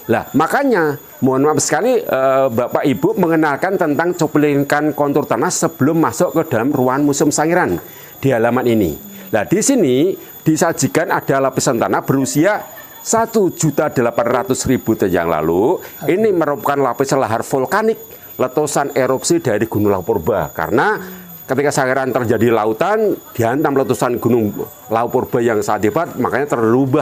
Lah, makanya mohon maaf sekali Bapak Ibu mengenalkan tentang cuplikan kontur tanah sebelum masuk ke dalam ruangan Museum Sangiran di halaman ini. Nah, di sini disajikan ada lapisan tanah berusia 1.800.000 tahun yang lalu. Ini merupakan lapisan lahar vulkanik, letusan erupsi dari Gunung Lawu Purba. Karena ketika Sangiran terjadi lautan, dihantam letusan Gunung Lawu Purba yang sangat hebat, makanya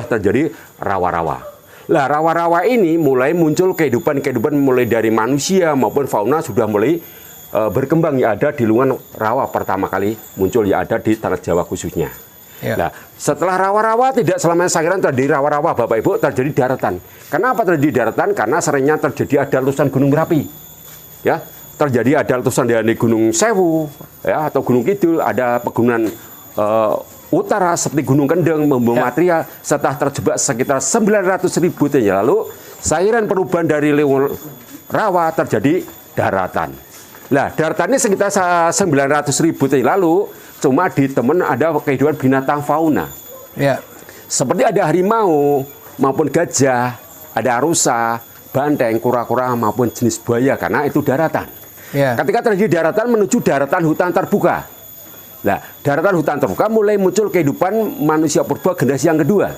terjadi rawa-rawa. Lah, rawa-rawa ini mulai muncul kehidupan mulai dari manusia maupun fauna sudah mulai berkembang, ya ada di lingkungan rawa pertama kali muncul, ya ada di Tanah Jawa khususnya. Ya. Nah, setelah rawa-rawa tidak selamanya Sangiran terjadi rawa-rawa, Bapak Ibu, terjadi daratan. Kenapa terjadi daratan? Karena seringnya terjadi ada letusan gunung berapi. Ya, terjadi ada letusan dari Gunung Sewu, ya, atau Gunung Kidul, ada pegunungan utara seperti Gunung Kendeng, membawa material. Setelah terjebak sekitar 900.000 tahun yang lalu, Sangiran perubahan dari lingkungan rawa terjadi daratan. Nah, daratan ini sekitar 900.000 tahun yang lalu, cuma di temen ada kehidupan binatang fauna. Ya. Seperti ada harimau maupun gajah, ada rusa, banteng, kura-kura maupun jenis buaya, karena itu daratan. Ya. Ketika terjadi daratan menuju daratan hutan terbuka. Nah, daratan hutan terbuka mulai muncul kehidupan manusia purba generasi yang kedua.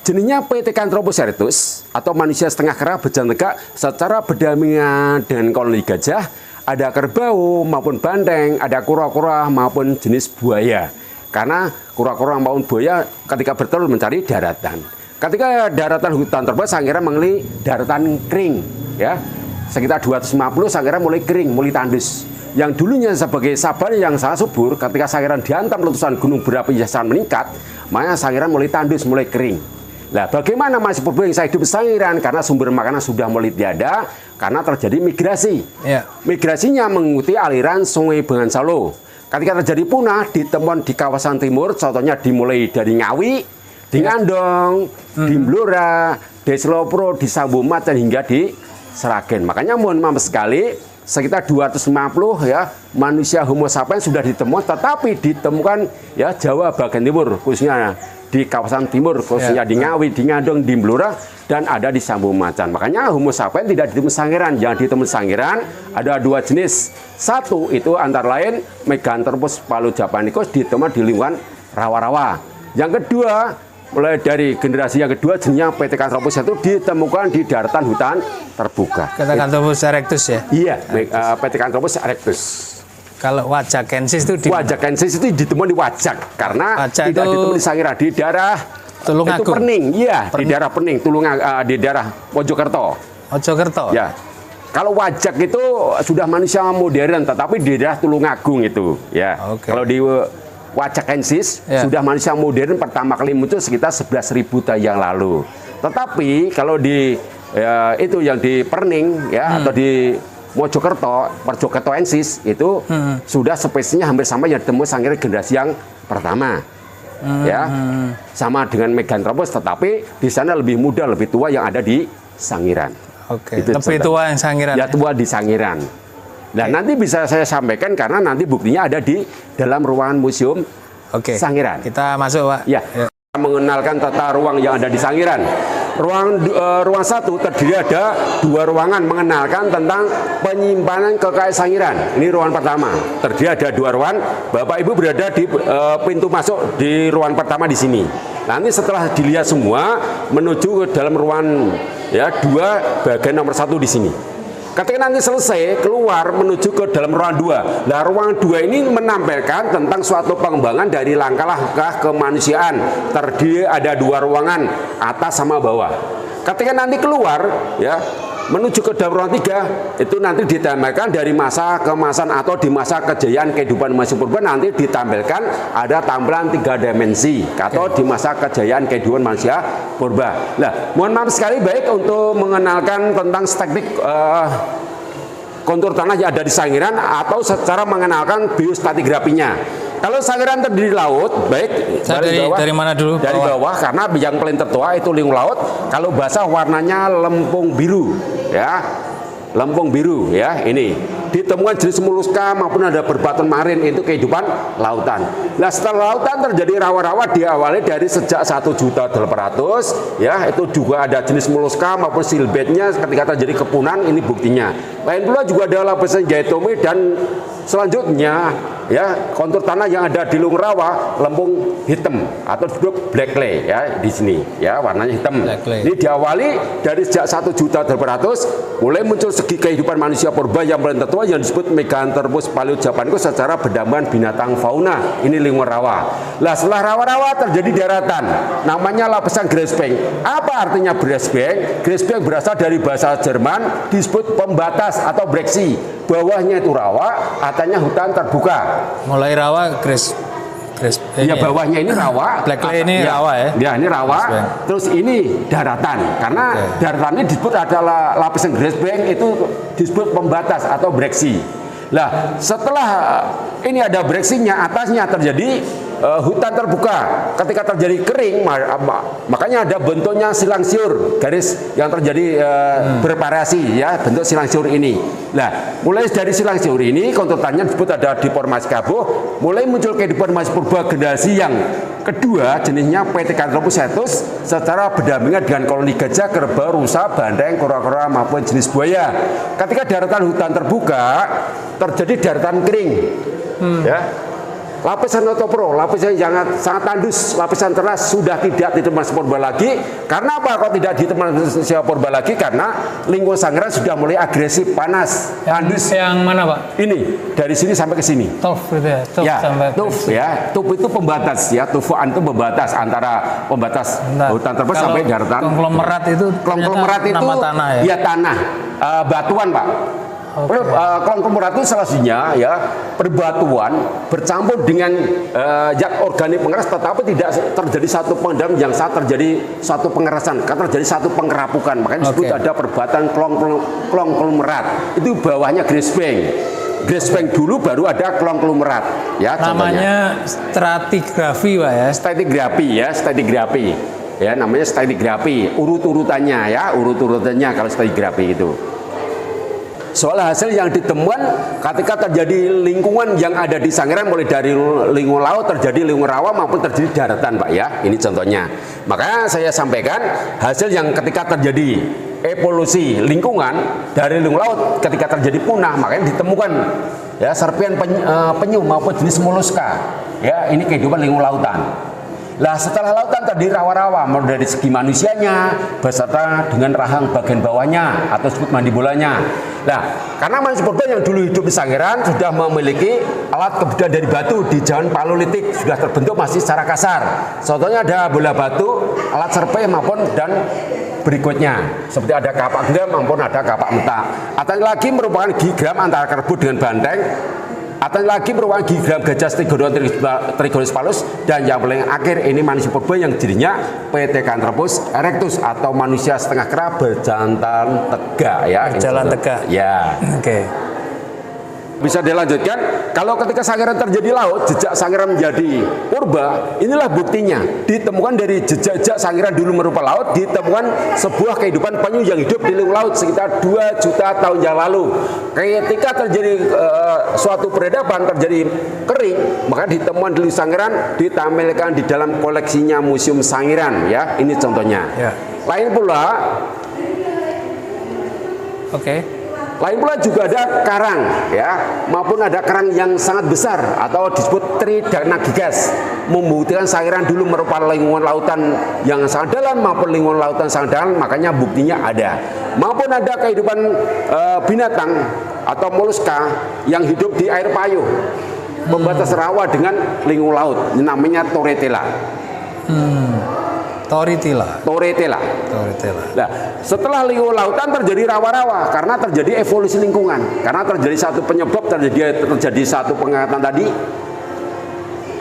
Jenisnya Pithecanthropus erectus atau manusia setengah kera berjalan tegak secara berdampingan dengan koloni gajah. Ada kerbau maupun banteng, ada kura-kura maupun jenis buaya. Karena kura-kura maupun buaya ketika bertelur mencari daratan. Ketika daratan hutan terbuka, Sangiran mengalami daratan kering, ya. Sekitar 250 Sangiran mulai kering, mulai tandus. Yang dulunya sebagai sabana yang sangat subur, ketika Sangiran dihantam letusan gunung berapi yang sangat meningkat, maka Sangiran mulai tandus, mulai kering. Nah, bagaimana manusia purba yang saya hidup Sangiran? Karena sumber makanan sudah mulai tiada, karena terjadi migrasi. Ya. Migrasinya mengikuti aliran Sungai Bengawan Solo. Ketika terjadi punah, ditemukan di kawasan timur, contohnya dimulai dari Ngawi, di Ngandong, di Blora, di Selopro, di Sambumat, dan hingga di Sragen. Makanya mohon maaf sekali, sekitar 250 ya manusia Homo sapiens sudah ditemukan, tetapi ditemukan ya Jawa bagian timur, khususnya di kawasan timur, khususnya di Ngawi, di Ngandong, di Blora, dan ada di Sambu Macan. Makanya Homo sapiens tidak ditemukan Sangiran. Yang ditemukan Sangiran ada dua jenis. Satu itu antara lain Meganthropus paleojapanicus ditemukan di lingkungan rawa-rawa. Yang kedua, mulai dari generasi yang kedua, jenisnya Pithecanthropus itu ditemukan di daratan hutan terbuka. Pithecanthropus erectus ya? Iya, Pithecanthropus erectus. Kalau Wajakensis itu Wajakensis itu ditemukan di Wajak, karena Wajak tidak ditemukan di Sangiran, di daerah Tulungagung. Itu Perning, iya, di daerah Perning, di daerah Mojokerto. Mojokerto. Ya. Kalau Wajak itu sudah manusia modern, tetapi di daerah Tulungagung itu, ya. Okay. Kalau di Wajakensis sudah manusia modern pertama kali muncul sekitar 11.000 tahun yang lalu. Tetapi kalau di itu yang di Perning ya atau di Mojokerto, Perjokertoensis itu sudah spesiesnya hampir sama yang ditemui Sangiran generasi yang pertama. Ya. Sama dengan Meganthropus, tetapi di sana lebih muda, lebih tua yang ada di Sangiran. Oke. Lebih tua yang Sangiran. Ya, tua di Sangiran. Nah, nanti bisa saya sampaikan karena nanti buktinya ada di dalam ruangan museum Sangiran. Kita masuk, Pak. Ya. Mengenalkan tata ruang yang ada di Sangiran. Ruang satu terdiri ada dua ruangan mengenalkan tentang penyimpanan kekayaan Sangiran. Ini ruangan pertama. Terdiri ada dua ruangan. Bapak Ibu berada di pintu masuk di ruangan pertama di sini. Nanti setelah dilihat semua menuju ke dalam ruangan ya dua bagian nomor 1 di sini. Ketika nanti selesai, keluar menuju ke dalam ruangan 2. Nah, ruangan 2 ini menampilkan tentang suatu pengembangan dari langkah-langkah kemanusiaan. Terdiri ada dua ruangan, atas sama bawah. Ketika nanti keluar, ya, menuju ke dalam ruangan 3, itu nanti ditampilkan dari masa kemasan atau di masa kejayaan kehidupan manusia purba, nanti ditampilkan ada tampilan 3 dimensi atau di masa kejayaan kehidupan manusia purba. Nah, mohon maaf sekali, baik untuk mengenalkan tentang teknik kontur tanah yang ada di Sangiran atau secara mengenalkan biostratigrafinya. Kalau Sangiran terdiri laut, baik dari mana dulu? Dari bawah, karena yang paling tertua itu lingkung laut. Kalau basah warnanya lempung biru, ya, lempung biru, ya, ini. ditemukan jenis moluska maupun ada berbaton marin, itu kehidupan lautan. Nah, setelah lautan terjadi rawa-rawa diawali dari sejak 1.800.000 ya, itu juga ada jenis moluska maupun silbetnya ketika terjadi kepunahan, ini buktinya. Lain pula juga ada lapisan diatomi dan selanjutnya ya kontur tanah yang ada di lubang rawa lempung hitam atau disebut black clay ya di sini ya, warnanya hitam. Ini diawali dari sejak 1.800.000 mulai muncul segi kehidupan manusia purba yang paling tertua yang disebut Meganthropus paleojapanicus secara pendampingan binatang fauna. Ini lingkungan rawa. Nah, setelah rawa-rawa terjadi daratan, namanya lapisan grassbank. Apa artinya grassbank? Grassbank berasal dari bahasa Jerman, disebut pembatas atau breksi. Bawahnya itu rawa, atasnya hutan terbuka. Mulai rawa Ya, bawahnya ini rawa, black clay ini ya, rawa ya. Ya, ini rawa. Terus ini daratan. Karena daratan ini disebut adalah lapisan grassbank, itu disebut pembatas atau breksi. Nah, setelah ini ada breksinya, atasnya terjadi hutan terbuka. Ketika terjadi kering, makanya ada bentuknya silang siur, garis yang terjadi bervariasi ya, bentuk silang siur ini. Nah, mulai dari silang siur ini kontur tanahnya disebut ada deformasi kabuh, mulai muncul kehidupan manusia purba generasi yang kedua, jenisnya Pithecanthropus sativus secara berdampingan dengan koloni gajah, kerbau, rusa, bandeng, kura-kura maupun jenis buaya. Ketika daratan hutan terbuka, terjadi daratan kering. Ya. Lapisan otopro, lapisan yang sangat tandus, lapisan teras sudah tidak ditemukan manusia purba lagi. Karena apa? Kok tidak ditemukan manusia purba lagi? Karena lingkungan Sangiran sudah mulai agresif, panas, tandus. Yang mana, Pak? Ini dari sini sampai ke sini. Tuf gitu ya. Tuf ya, sampai tuf ya. Tuf itu pembatas ya. Tufuan itu pembatas antara pembatas hutan terbuka sampai daratan. Konglomerat itu nama tanah ya. Ya, tanah, batuan, Pak. Konglomerat itu salahnya ya perbatuan bercampur dengan zat organik pengeras, tetapi tidak terjadi satu pengendam yang saat terjadi satu pengerasan, karena terjadi satu pengerapukan, makanya disebut ada perbatuan konglomerat. Itu bawahnya grassbank. Grassbank dulu baru ada konglomerat ya. Namanya stratigrafi, Pak ya. Stratigrafi ya, namanya stratigrafi, urut-urutannya ya, urut-urutannya kalau stratigrafi itu. Soal hasil yang ditemukan ketika terjadi lingkungan yang ada di Sangiran, mulai dari lingkungan laut terjadi lingkungan rawa maupun terjadi daratan, Pak ya. Ini contohnya. Makanya saya sampaikan hasil yang ketika terjadi evolusi lingkungan dari lingkungan laut ketika terjadi punah, makanya ditemukan ya serpian penyu maupun jenis moluska. Ya, ini kehidupan lingkungan lautan. Lah, setelah lautan terdiri rawa-rawa, mulai dari segi manusianya beserta dengan rahang bagian bawahnya atau disebut mandibulanya. Nah, karena manusia purba yang dulu hidup di Sangiran sudah memiliki alat kebudayaan dari batu di zaman Paleolitik, sudah terbentuk masih secara kasar. Contohnya ada bola batu, alat serpai maupun dan berikutnya seperti ada kapak gendam maupun ada kapak mentak. Atau lagi merupakan gigram antara kerbau dengan banteng. Atau lagi merupakan gigram gajah Strigonospalus, dan yang paling akhir ini manusia purba yang jadinya Pithecanthropus erectus atau manusia setengah kera berjantan tegak ya. Berjalan tegak. Ya. Oke. Bisa dilanjutkan, kalau ketika Sangiran terjadi laut, jejak Sangiran menjadi purba, inilah buktinya. Ditemukan dari jejak-jejak Sangiran dulu merupa laut, ditemukan sebuah kehidupan penyu yang hidup di lingkungan laut sekitar 2 juta tahun yang lalu. Ketika terjadi suatu peradaban, terjadi kering, maka ditemukan di Sangiran, ditampilkan di dalam koleksinya Museum Sangiran ya. Ini contohnya. Ya. Lain pula, lain pula juga ada karang ya, maupun ada karang yang sangat besar atau disebut Tridacna gigas, membuktikan Sangiran dulu merupakan lingkungan lautan yang sangat dalam maupun lingkungan lautan sangat dalam, makanya buktinya ada. Maupun ada kehidupan binatang atau moluska yang hidup di air payung, membatas rawa dengan lingkungan laut, namanya Torretella. Torretella. Nah, setelah lingkungan lautan terjadi rawa-rawa karena terjadi evolusi lingkungan. Karena terjadi satu penyebab, terjadi satu pengangkatan tadi.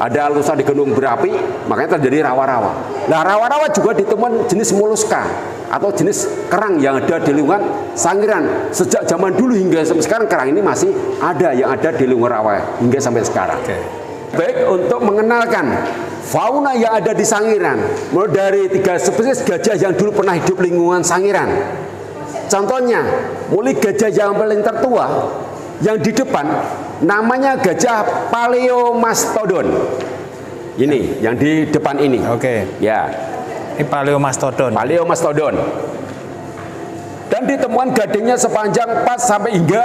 Ada letusan di gunung berapi, makanya terjadi rawa-rawa. Nah, rawa-rawa juga ditemukan jenis moluska atau jenis kerang yang ada di lingkungan Sangiran. Sejak zaman dulu hingga sampai sekarang kerang ini masih ada yang ada di lingkungan rawa hingga sampai sekarang. Baik, untuk mengenalkan fauna yang ada di Sangiran, mulai dari 3 spesies gajah yang dulu pernah hidup lingkungan Sangiran. Contohnya, mulai gajah yang paling tertua yang di depan namanya gajah Paleomastodon. Ini yang di depan ini. Oke. Ya. Ini Paleomastodon. Paleomastodon. Dan ditemukan gadingnya sepanjang 4 sampai hingga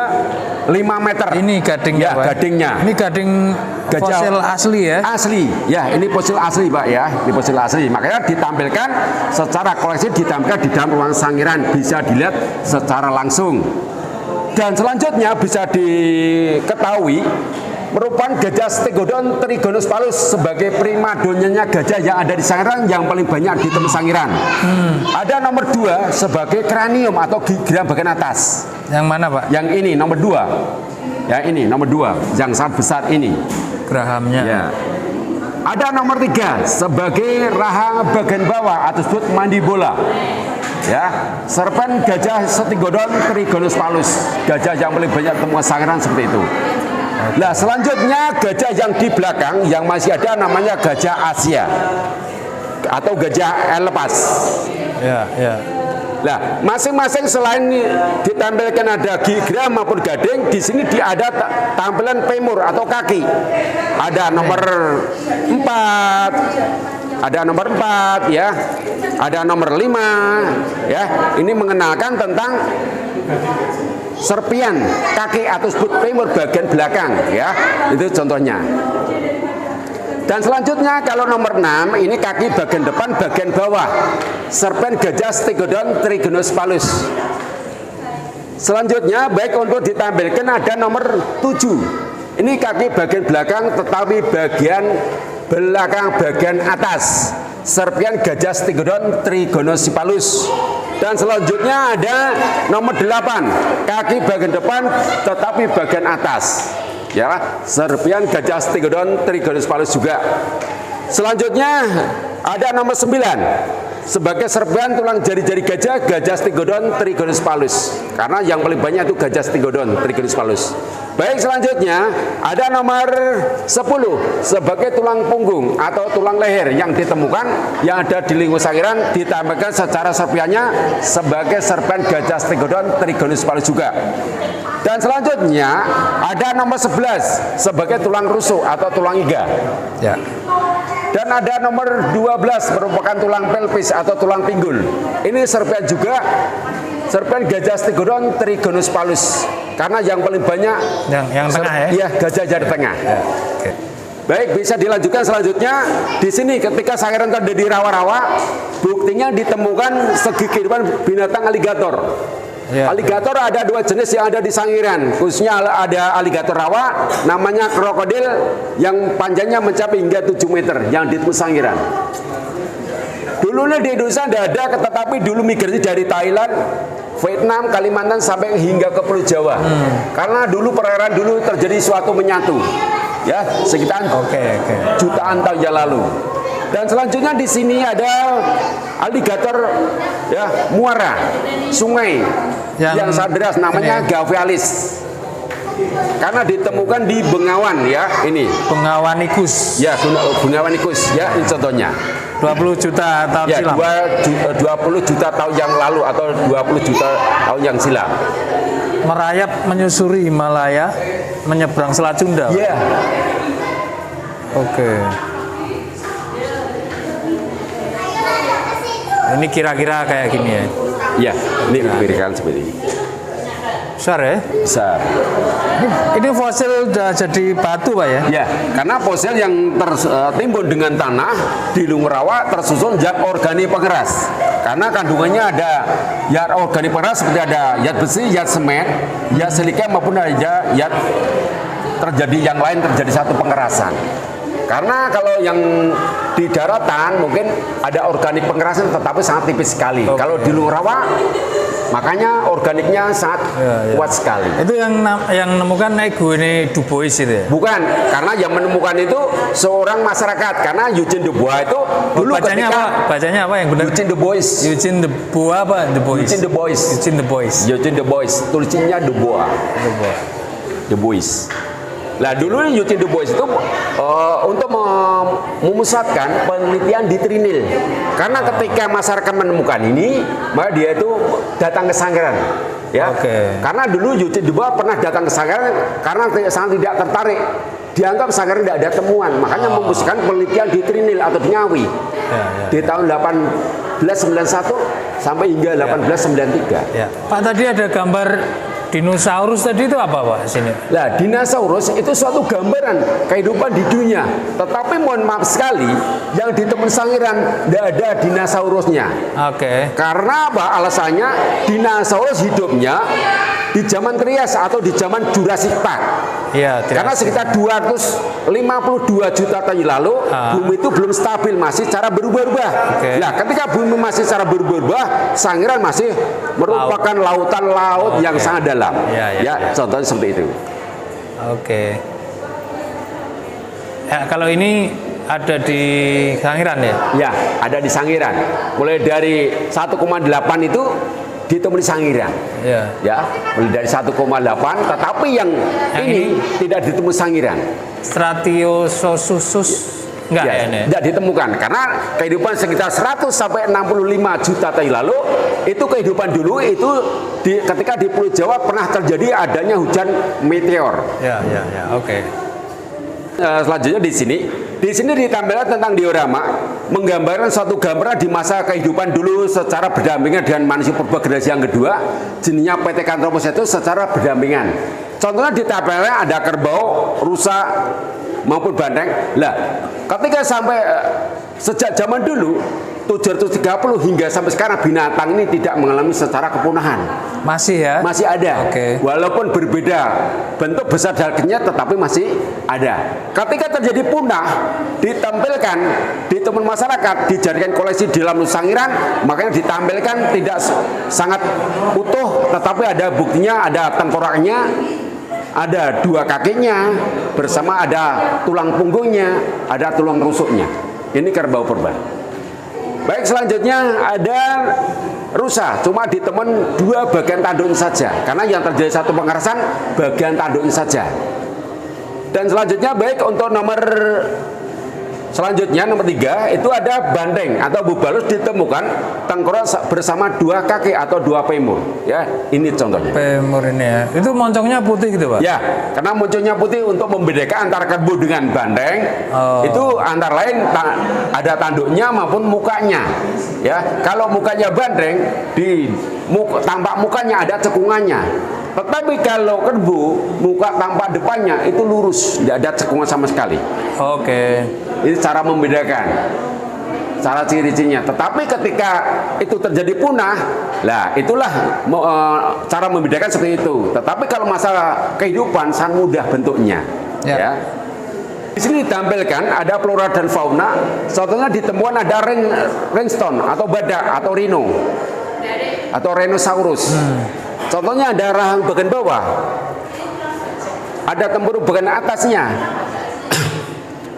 5 meter. Ini gadingnya, ya, Pak. Gadingnya. Ini gading Gajah fosil asli ya? Asli. Ya, ini fosil asli, Pak ya. Ini fosil asli. Makanya ditampilkan secara koleksi, ditampilkan di dalam ruang sangiran, bisa dilihat secara langsung. Dan selanjutnya bisa diketahui merupakan gajah Stegodon trigonospalus sebagai primadonanya gajah yang ada di Sangiran yang paling banyak ditemui Sangiran. Ada nomor 2 sebagai kranium atau gerah bagian atas. Yang mana, Pak? Yang ini nomor 2. Ya, ini nomor 2 yang sangat besar ini. Gerahamnya. Ya. Ada nomor 3 sebagai rahang bagian bawah atau disebut mandibola. Ya, serpen gajah Stegodon trigonospalus, gajah yang paling banyak temuan Sangiran seperti itu. Nah, selanjutnya gajah yang di belakang yang masih ada namanya gajah Asia atau gajah elepas. Ya, ya. Nah, masing-masing selain ditampilkan ada gerah maupun gading, di sini ada tampilan femur atau kaki. Ada nomor 4, ada nomor 4 ya. Ada nomor 5 ya. Ini mengenalkan tentang serpian kaki atau disebut femur bagian belakang ya. Itu contohnya. Dan selanjutnya kalau nomor 6 ini kaki bagian depan bagian bawah. Serpen gajah Stegodon trigonospalus. Selanjutnya baik untuk ditampilkan ada nomor 7. Ini kaki bagian belakang tetapi bagian belakang bagian atas. Serpian gajah Stegodon trigonospalus. Dan selanjutnya ada nomor 8, kaki bagian depan tetapi bagian atas. Ya, serpian gajah Stegodon trigonospalus juga. Selanjutnya ada nomor 9 sebagai serpian tulang jari-jari gajah Stegodon trigonospalus. Karena yang paling banyak itu gajah Stegodon trigonospalus. Baik, selanjutnya ada nomor 10 sebagai tulang punggung atau tulang leher yang ditemukan yang ada di lingkungan Sangiran, ditampilkan secara serpiannya sebagai serpian gajah Stegodon trigonospalus juga. Dan selanjutnya ada nomor 11 sebagai tulang rusuk atau tulang iga. Ya. Dan ada nomor 12 merupakan tulang pelvis atau tulang pinggul. Ini serpian juga serpian gajah Stegodon trigonospalus. Karena yang paling banyak yang tengah ya? Iya, gajah jari tengah. Ya. Oke. Baik, bisa dilanjutkan selanjutnya. Di sini ketika Sangiran ada di rawa-rawa, buktinya ditemukan segi kehidupan binatang aligator. Ya. Aligator ada 2 jenis yang ada di Sangiran, khususnya ada aligator rawa, namanya krokodil yang panjangnya mencapai hingga 7 meter yang ditemui Sangiran. Dulunya di Indonesia ada, tetapi dulu migrasi dari Thailand, Vietnam, Kalimantan sampai hingga ke Pulau Jawa. Karena dulu perairan dulu terjadi suatu menyatu, ya sekitar jutaan tahun yang lalu. Dan selanjutnya di sini ada aligator ya muara sungai yang sangat deras namanya Gavialis. Karena ditemukan di Bengawan ya ini. Bengawanicus. Ya, Bengawanicus ya ini contohnya. 20 juta tahun ya, silam. 20 juta tahun yang lalu atau 20 juta tahun yang silam. Merayap menyusuri Himalaya, menyeberang Selat Sunda. Iya. Oke. Ini kira-kira kayak gini ya. Iya, ini kira-kira seperti ini. Besar ya? Besar. Ini fosil udah jadi batu, Pak ya? Ya, karena fosil yang tertimbun dengan tanah di lingkungan rawa tersusun zat organik pengeras. Karena kandungannya ada zat organik pengeras seperti ada zat besi, zat semen, zat silika maupun ada zat terjadi yang lain terjadi satu pengerasan. Karena kalau yang di daratan mungkin ada organik pengerasan tetapi sangat tipis sekali. Kalau di lingkungan rawa makanya organiknya sangat kuat sekali. Itu yang menemukan Eugene Du Bois itu ya? Bukan, karena yang menemukan itu seorang masyarakat. Karena Eugene Du Bois itu dulu bacanya ketika apa? Bacanya apa yang benar? Eugene Du Bois. Eugene Du Bois apa? Du Bois. Eugene Du Bois. Eugene Du Bois. Eugene Du Bois. Tulisannya Du Bois. Du Bois. Nah dulu Eugene Du Bois itu untuk memusatkan penelitian di Trinil. Karena ketika masyarakat menemukan ini, maka dia itu datang ke Sangiran. Ya, Oke. karena dulu Yuti Dua pernah datang ke Sangiran karena sangat tidak tertarik. Dianggap Sangiran tidak ada temuan, makanya memutuskan penelitian di Trinil atau di Ngawi di tahun 1891 sampai hingga 1893. Ya. Pak, tadi ada gambar dinosaurus tadi itu apa, Pak, sini? Nah, dinosaurus itu suatu gambaran kehidupan di dunia. Tetapi mohon maaf sekali, yang di Temen Sangiran tidak ada dinosaurusnya. Oke. Karena apa alasannya? Dinosaurus hidupnya di zaman Trias atau di zaman Jurassic Park. Iya, Karena sekitar 252 juta tahun lalu, bumi itu belum stabil, masih cara berubah-ubah. Oke. Nah, ketika bumi masih cara berubah-ubah, Sangiran masih merupakan lautan laut yang sangat dalam. Ya. Contohnya seperti itu. Oke. Ya, kalau ini ada di Sangiran ya? Ya, ada di Sangiran. Mulai dari 1,8 itu ditemui Sangiran. Ya, mulai dari 1,8, tetapi yang ini tidak ditemui Sangiran. Stratiosusus enggak ya, ini? Tidak ditemukan karena kehidupan sekitar 100 sampai 65 juta tahun lalu itu kehidupan dulu itu ketika di Pulau Jawa pernah terjadi adanya hujan meteor. Ya, oke. Selanjutnya di sini ditampilkan tentang diorama, menggambarkan suatu gambaran di masa kehidupan dulu secara berdampingan dengan manusia purba generasi yang kedua, jenisnya Pithecanthropus itu secara berdampingan. Contohnya ditampilkan ada kerbau, rusa maupun banteng. Lah, ketika sampai sejak zaman dulu 730 hingga sampai sekarang binatang ini tidak mengalami secara kepunahan. Masih ya? Masih ada. Oke. Walaupun berbeda bentuk besar dagingnya tetapi masih ada. Ketika terjadi punah ditampilkan di teman masyarakat dijadikan koleksi di dalam Sangiran, makanya ditampilkan tidak sangat utuh tetapi ada buktinya, ada tengkoraknya, ada dua kakinya bersama ada tulang punggungnya, ada tulang rusuknya. Ini kerbau purba. Baik, selanjutnya ada rusa, cuma ditemukan dua bagian tanduknya saja karena yang terjadi satu pengerasan bagian tanduknya saja. Dan selanjutnya baik untuk nomor 3 itu ada banteng atau bubalus ditemukan tengkorak bersama dua kaki atau dua femur. Ya, ini contohnya. Femur ini ya. Itu moncongnya putih gitu, Pak? Ya, karena moncongnya putih untuk membedakan antara kerbau dengan banteng. Itu antara lain ada tanduknya maupun mukanya. Ya, kalau mukanya banteng tampak mukanya ada cekungannya. Tetapi kalau kerbau muka tampak depannya itu lurus, tidak ada cekungan sama sekali. Oke. Ini cara membedakan, cara ciri-cirinya. Tetapi ketika itu terjadi punah, lah itulah cara membedakan seperti itu. Tetapi kalau masalah kehidupan sangat mudah bentuknya. Ya. Di sini ditampilkan ada flora dan fauna. Contohnya ditemukan ada rhinestone atau badak atau rhino atau rhinosaurus. Contohnya ada rahang bagian bawah, ada tempurung bagian atasnya,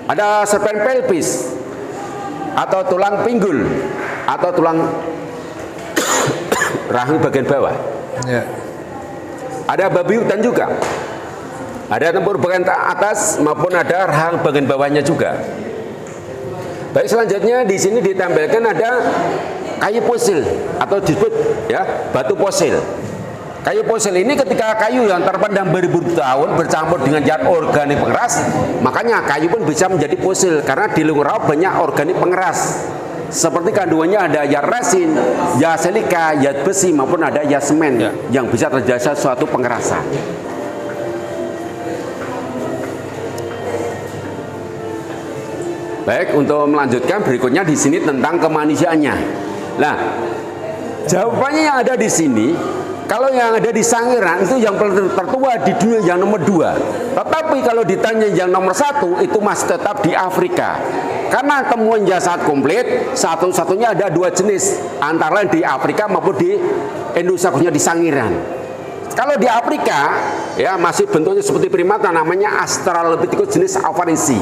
ada serpen pelvis atau tulang pinggul atau tulang rahang bagian bawah. Ya. Ada babi hutan juga, ada tempurung bagian atas maupun ada rahang bagian bawahnya juga. Baik, selanjutnya di sini ditampilkan ada kayu fosil atau disebut ya batu fosil. Kayu fosil ini ketika kayu yang terpendam beribu tahun bercampur dengan zat organik pengeras, makanya kayu pun bisa menjadi fosil karena di lingkungan rawa banyak organik pengeras. Seperti kandungannya ada zat resin, zat silika, zat besi maupun ada zat semen yang bisa terjadi suatu pengerasan. Baik, untuk melanjutkan berikutnya di sini tentang kemanusiaannya. Nah, jawabannya yang ada di sini. Kalau yang ada di Sangiran itu yang tertua di dunia yang nomor 2. Tetapi kalau ditanya yang nomor 1 itu masih tetap di Afrika. Karena temuan jasad komplit satu-satunya ada 2 jenis, antara lain di Afrika maupun di Indonesia, khususnya di Sangiran. Kalau di Afrika ya masih bentuknya seperti primata, namanya Australopithecus jenis Afarensis.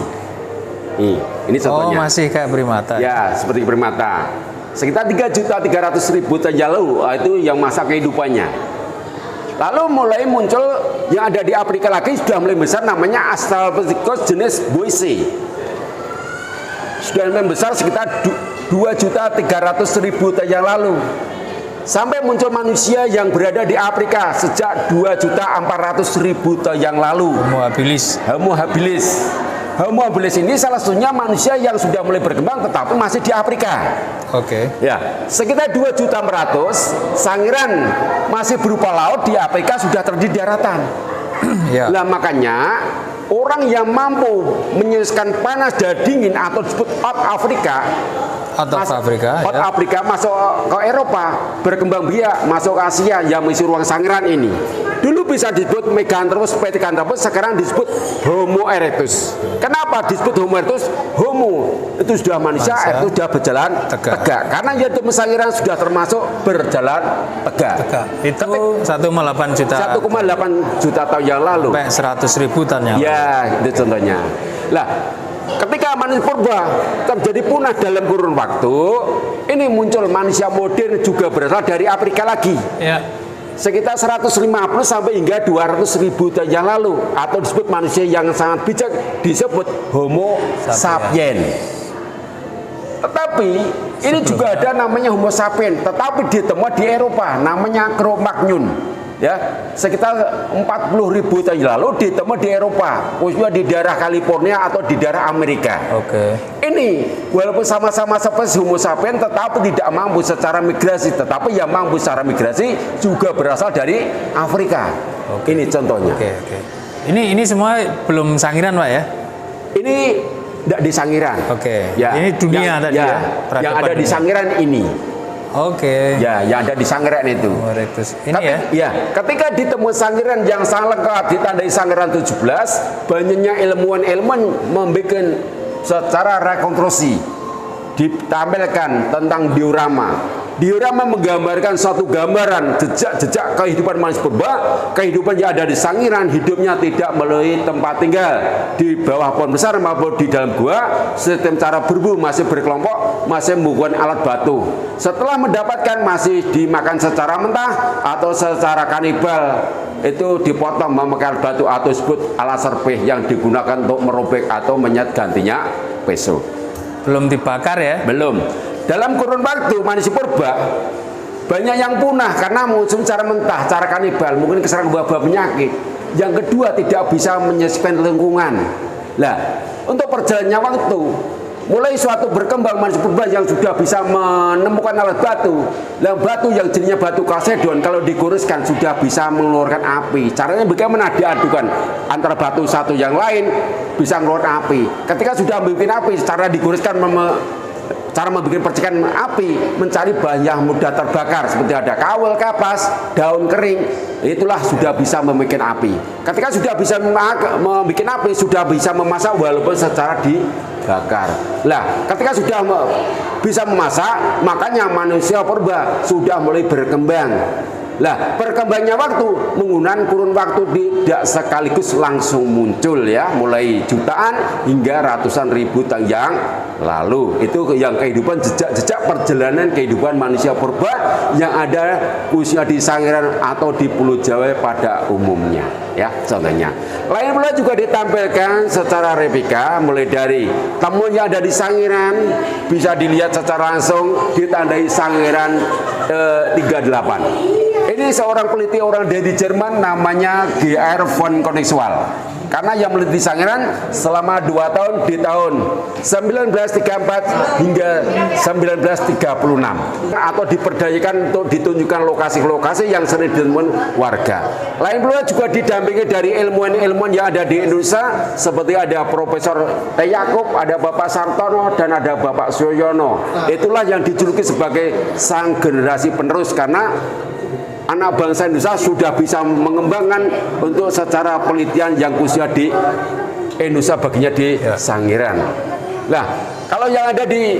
Ini contohnya. Oh, masih kayak primata. Ya, seperti primata. Sekitar 3.300.000 tahun lalu itu yang masa kehidupannya. Lalu mulai muncul yang ada di Afrika lagi sudah mulai besar, namanya Australopithecus jenis Boise. Sudah mulai besar sekitar 2.300.000 tahun yang lalu. sampai muncul manusia yang berada di Afrika sejak 2.400.000 tahun yang lalu. Homo habilis. Homo habilis. Homo habilis ini salah satunya manusia yang sudah mulai berkembang tetapi masih di Afrika. Oke. Ya, sekitar 2.400.000 sangiran masih berupa laut di Afrika sudah terjadi daratan. Ya. Lah makanya orang yang mampu menyelesaikan panas dan dingin atau disebut out Afrika, out Afrika masuk ke Eropa, berkembang biak masuk ke Asia yang mengisi ruang sangiran ini. Dulu bisa disebut Meganthropus, Pithecanthropus, sekarang disebut Homo erectus. Kenapa disebut Homo erectus? Homo itu sudah manusia, itu sudah berjalan tegak. Karena yaitu sangiran sudah termasuk berjalan tegak. Itu 1,8 juta. 1,8 juta tahun yang lalu. Sampai 100.000 tahun yang lalu. Ya, itu contohnya. Lah, ketika manusia purba terjadi punah dalam kurun waktu, ini muncul manusia modern juga berasal dari Afrika lagi. Ya. Sekitar 150 sampai hingga 200.000 tahun yang lalu, atau disebut manusia yang sangat bijak disebut Homo sapiens. Tetapi ini juga ada namanya Homo sapiens, tetapi ditemukan di Eropa, namanya Cro-Magnon. Ya, sekitar 40.000 tahun lalu ditemukan di Eropa, khususnya di daerah California atau di daerah Amerika. Oke. Ini walaupun sama-sama spesies Homo sapiens, tetapi tidak mampu secara migrasi. Tetapi yang mampu secara migrasi juga berasal dari Afrika. Oke. Ini contohnya. Oke. Ini semua belum sangiran, Pak ya? Ini tidak di sangiran. Oke. Ya, ini dunia tadi ya. Yang ada di sangiran ini. Oke. Ya, yang ada di sangiran itu. Ini ya. Ketika ditemukan sangiran yang sangat lengkap ditandai sangiran 17, banyaknya ilmuwan-ilmuwan membuat secara rekonstruksi ditampilkan tentang diorama. Diorama menggambarkan suatu gambaran jejak-jejak kehidupan manusia purba, kehidupan yang ada di sangiran, hidupnya tidak melalui tempat tinggal di bawah pohon besar maupun di dalam gua, sistem cara berburu masih berkelompok, masih menggunakan alat batu. Setelah mendapatkan masih dimakan secara mentah atau secara kanibal, itu dipotong memakai alat batu atau disebut alat serpih yang digunakan untuk merobek atau menyat gantinya pisau. Belum dibakar ya? Belum. Dalam kurun waktu manusia purba banyak yang punah karena muncul cara mentah, cara kanibal, mungkin keserang buah-buah penyakit. Yang kedua, tidak bisa menyesuaikan lingkungan. Nah, untuk perjalannya waktu, mulai suatu berkembang manusia purba yang sudah bisa menemukan alat batu. Nah, batu yang jenisnya batu kalsedon kalau digoruskan sudah bisa mengeluarkan api. Caranya bagaimana? Diadukan antara batu satu yang lain bisa mengeluarkan api. Ketika sudah membuat api, cara digoruskan cara membuat percikan api, mencari bahan yang mudah terbakar seperti ada kawel, kapas, daun kering, itulah sudah bisa membuat api. Ketika sudah bisa membuat api, sudah bisa memasak walaupun secara dibakar. Lah, ketika sudah bisa memasak, makanya manusia purba sudah mulai berkembang. Lah, perkembangannya waktu menggunakan kurun waktu tidak sekaligus langsung muncul ya, mulai jutaan hingga ratusan ribu tahun yang lalu. Itu yang kehidupan jejak-jejak perjalanan kehidupan manusia purba yang ada khususnya di sangiran atau di Pulau Jawa pada umumnya ya, contohnya. Lain pula juga ditampilkan secara replika mulai dari temuan yang ada di sangiran bisa dilihat secara langsung ditandai sangiran 38. Ini seorang peneliti orang dari Jerman namanya G.R. von Koenigswald. Karena yang meneliti sangiran selama 2 tahun di tahun 1934 hingga 1936 atau diperdayakan untuk ditunjukkan lokasi-lokasi yang sering ditemukan warga. Lain pula juga didampingi dari ilmuwan-ilmuwan yang ada di Indonesia seperti ada Profesor T. Yaakob, ada Bapak Sartono dan ada Bapak Suyono. Itulah yang dijuluki sebagai sang generasi penerus karena anak bangsa Indonesia sudah bisa mengembangkan untuk secara penelitian yang khususnya di Indonesia baginya di sangiran. Nah, kalau yang ada di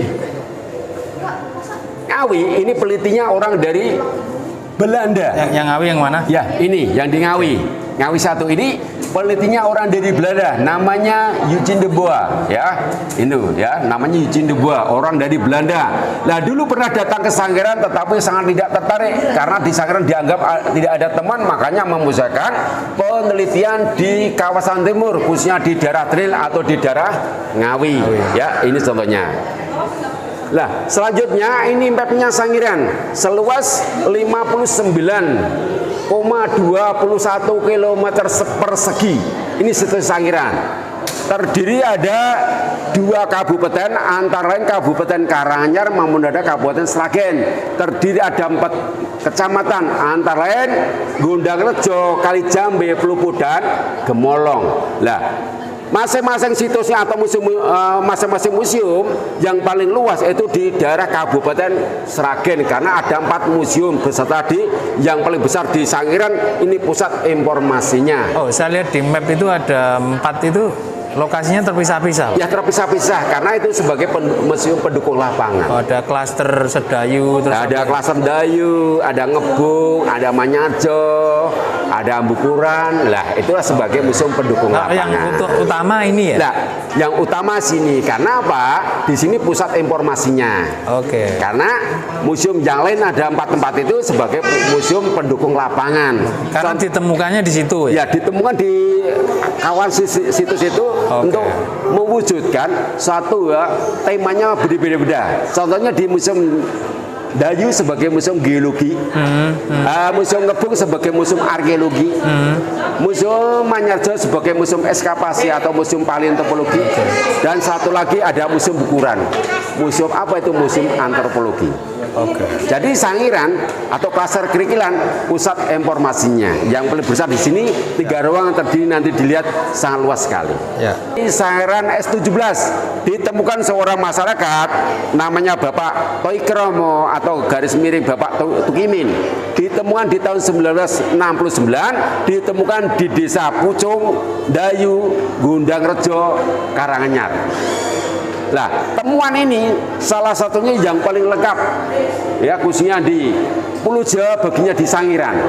Ngawi ini penelitinya orang dari Belanda. Yang Ngawi yang mana? Ya, ini yang di Ngawi. Ngawi 1 ini penelitinya orang dari Belanda, namanya Eugene de Bois, ya. Ini ya, namanya Eugene de Bois, orang dari Belanda. Nah, dulu pernah datang ke sangiran tetapi sangat tidak tertarik karena di sangiran dianggap tidak ada teman, makanya memusatkan penelitian di kawasan timur, khususnya di daerah Tril atau di daerah Ngawi. Ya, ini contohnya. Lah, selanjutnya ini mapnya Sangiran seluas 59,21 km persegi. Ini situs Sangiran. Terdiri ada 2 kabupaten, antara lain Kabupaten Karanganyar maupun ada Kabupaten Sragen. Terdiri ada 4 kecamatan, antara lain Gondangrejo, Kalijambe, Plupu, dan Gemolong. Lah, masing-masing situsnya atau masing-masing museum yang paling luas itu di daerah Kabupaten Sragen, karena ada 4 museum beserta yang paling besar di Sangiran, ini pusat informasinya. Oh, saya lihat di map itu ada 4 itu lokasinya terpisah-pisah. Ya, terpisah-pisah karena itu sebagai museum pendukung lapangan. Oh, ada klaster Sedayu, terus ada klaster Sedayu, ada Ngebung, ada Manyajo, ada Ambukuran. Lah, itulah sebagai museum pendukung lapangan. Yang utama ini ya? Nah, yang utama sini karena apa? Di sini pusat informasinya. Oke. Karena museum yang lain ada 4 tempat itu sebagai museum pendukung lapangan. Karena ditemukannya di situ ya? Ya, ditemukan di kawan situs itu. Untuk mewujudkan satu temanya berbeda-beda. Contohnya di Museum Dayu sebagai museum geologi, Museum Ngebung sebagai museum arkeologi, Museum Manyarjo sebagai museum ekskavasi atau museum paleontologi, dan satu lagi ada Museum Bukuran. Museum apa itu? Museum antropologi. Oke. Jadi Sangiran atau klaster Kerikilan pusat informasinya. Yang paling besar di sini 3 ruangan terdiri, nanti dilihat sangat luas sekali. Ya. Di Sangiran S17 ditemukan seorang masyarakat namanya Bapak Toikromo atau garis miring Bapak Tukimin. Ditemukan di tahun 1969, ditemukan di Desa Pucung, Dayu, Gondangrejo, Karanganyar. Nah, temuan ini salah satunya yang paling lengkap, ya, khususnya di Pulau Jawa, baginya di Sangiran,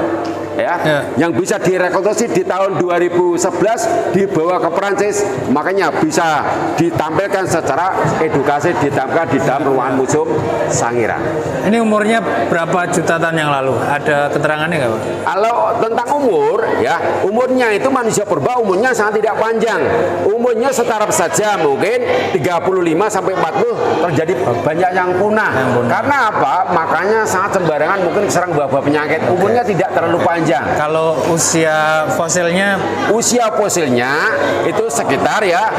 ya, yang bisa direkonstruksi di tahun 2011 dibawa ke Perancis, makanya bisa ditampilkan secara edukasi, ditampilkan di dalam ruangan museum Sangiran. Ini umurnya berapa juta tahun yang lalu? Ada keterangannya nggak, Pak? Kalau tentang umur, ya, umurnya itu manusia purba umurnya sangat tidak panjang. Umurnya setara saja mungkin 35 sampai 40, terjadi banyak yang punah. Karena apa? Makanya sangat sembarangan mungkin serang wabah penyakit. Umurnya tidak terlalu panjang. Kalau usia fosilnya? Usia fosilnya itu sekitar, ya,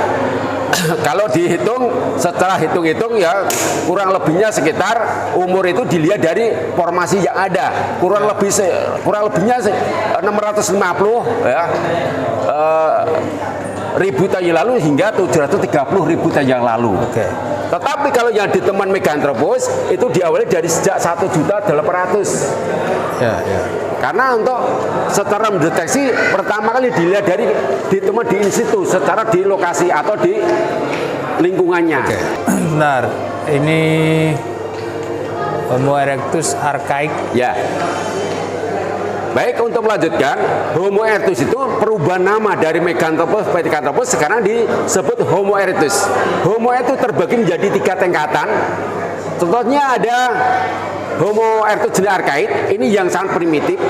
kalau dihitung setelah hitung-hitung, ya, kurang lebihnya sekitar umur itu dilihat dari formasi yang ada. Kurang lebihnya 650, ya, ribu tahun yang lalu hingga 730.000 tahun yang lalu. Oke. Tetapi kalau yang ditemukan Meganthropus itu diawali dari sejak 1.800.000. Ya, ya. Karena untuk secara mendeteksi pertama kali dilihat dari ditemukan di institut, secara di lokasi atau di lingkungannya. Oke. Bentar, ini Homo erectus archaik. Ya. Baik, untuk melanjutkan, Homo erectus itu perubahan nama dari Meganthropus, Pithecanthropus, sekarang disebut Homo erectus. Homo itu terbagi menjadi 3 tingkatan. Contohnya ada Homo erectus jenis arkaid, ini yang sangat primitif,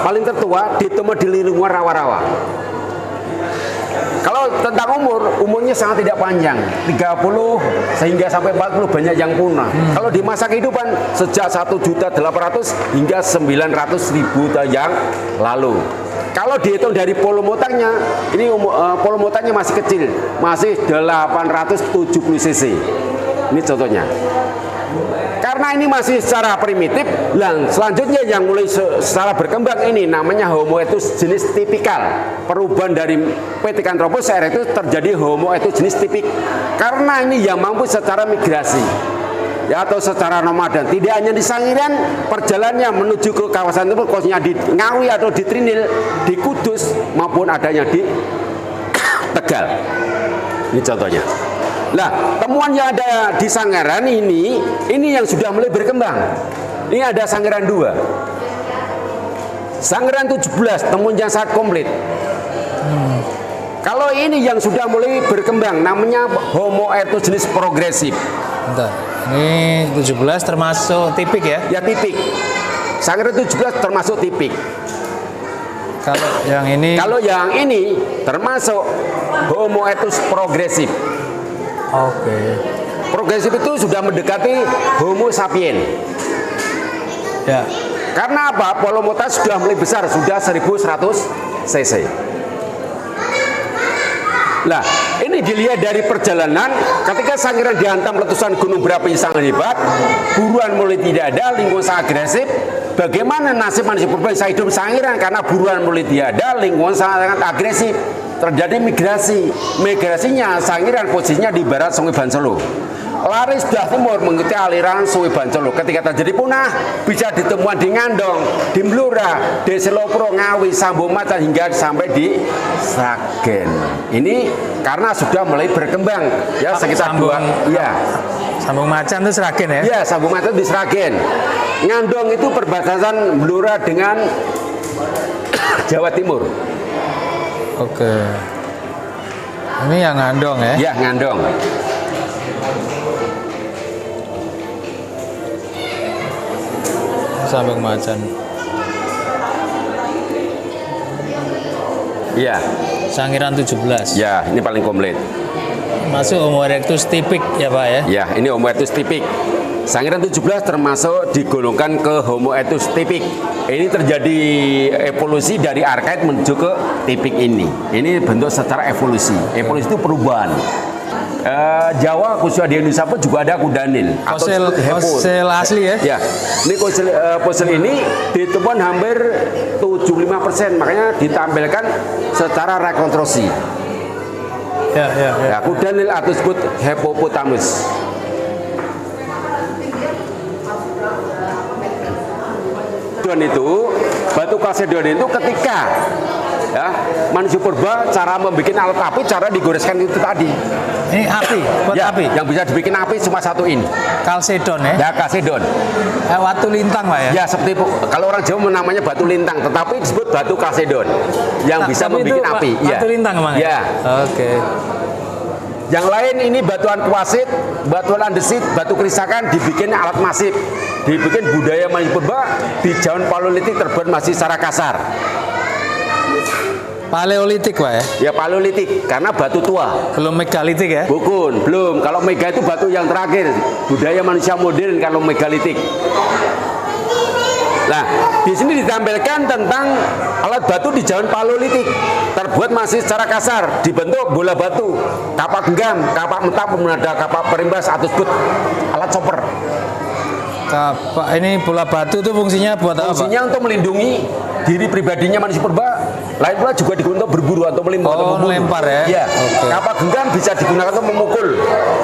paling tertua, ditemukan di lingkungan rawa-rawa. Kalau tentang umurnya sangat tidak panjang, 30 sehingga sampai 40, banyak yang punah. Kalau di masa kehidupan sejak 1.800.000 hingga 900.000 tahun yang lalu. Kalau dihitung dari polomotangnya, ini polomotangnya masih kecil, masih 870 cc. Ini contohnya. Karena ini masih secara primitif, selanjutnya yang mulai secara berkembang ini namanya Homo erectus jenis tipikal. Perubahan dari Pithecanthropus erectus terjadi Homo erectus jenis tipik. Karena ini yang mampu secara migrasi, ya, atau secara nomaden. Tidak hanya di Sangiran, perjalanannya menuju ke kawasan timur, khususnya di Ngawi atau di Trinil, di Kudus, maupun adanya di Tegal. Ini contohnya. Nah, temuan yang ada di Sangiran ini yang sudah mulai berkembang. Ini ada Sangiran 2. Sangiran 17, temuan yang sangat komplit. Kalau ini yang sudah mulai berkembang, namanya Homo erectus jenis progresif. Bentar, ini 17 termasuk tipik ya? Ya, tipik. Sangiran 17 termasuk tipik. Kalau yang ini termasuk Homo erectus progresif. Oke. progresif itu sudah mendekati Homo sapien. Ya. Karena apa? Polomota sudah mulai besar, sudah 1100 cc. Nah, ini dilihat dari perjalanan ketika Sangiran dihantam letusan gunung berapi sangat hebat, buruan mulai tidak ada, lingkungan sangat agresif. Bagaimana nasib manusia purba yang hidup Sangiran karena buruan mulai tidak ada, lingkungan sangat agresif. Terjadi migrasi. Migrasinya Sangiran posisinya di barat Sungai Bansolo. Lari sebelah timur mengikuti aliran Sungai Bansolo. Ketika terjadi punah, bisa ditemukan di Ngandong, di Blora, di Selopro, Ngawi, Sambung Macan hingga sampai di Sragen. Ini karena sudah mulai berkembang ya sekitar Sambung Macan itu Sragen ya? Iya, Sambung Macan di Sragen. Ngandong itu perbatasan Blora dengan Jawa Timur. Oke. Ini yang Ngandong ya? Iya, Ngandong. Sambung Macan. Iya. Sangiran 17. Ya, ini paling komplit. Masuk Homo erectus tipik ya Pak ya? Ya, ini Homo erectus tipik. Sangiran 17 termasuk digolongkan ke Homo erectus tipik. Ini terjadi evolusi dari arkaid menuju ke tipik ini. Ini bentuk secara evolusi. Evolusi itu perubahan. Jawa khususnya di Indonesia pun juga ada kudanil fosil asli ya? Ya, ini fosil ini ditemukan hampir 75%, makanya ditampilkan secara rekonstruksi. Ya, kudanil atau disebut Hippopotamus. Itu batu kalsedon itu ketika ya manusia purba cara membuat alat api, cara digoreskan itu tadi. Ini api, buat ya, api. Yang bisa dibikin api cuma satu ini. Kalsedon ya? Ya, kalsedon. Batu lintang Pak ya? Ya, seperti kalau orang Jawa namanya batu lintang, tetapi disebut batu kalsedon yang bisa membuat api. Batu lintang emang ya? Oke. Yang lain ini batuan kuasit, batuan andesit, batu kerisakan dibikin alat masif, dibikin budaya manusia purba di zaman Paleolitik terbuat masih secara kasar. Paleolitik Pak ya? Ya, Paleolitik karena batu tua. Belum megalitik ya? Bukan, belum. Kalau mega itu batu yang terakhir. Budaya manusia modern kalau megalitik. Nah, di sini ditampilkan tentang alat batu di zaman Paleolitik. Terbuat masih secara kasar, dibentuk bola batu, kapak genggam, kapak mentah, ada kapak perimbas atau disebut alat chopper. Kapak ini bola batu itu fungsinya buat apa? Fungsinya untuk melindungi diri pribadinya manusia purba. Lain pula juga digunakan untuk berburu atau melempar atau membunuh. Melempar ya? Iya. Okay. Kapak genggam bisa digunakan untuk memukul.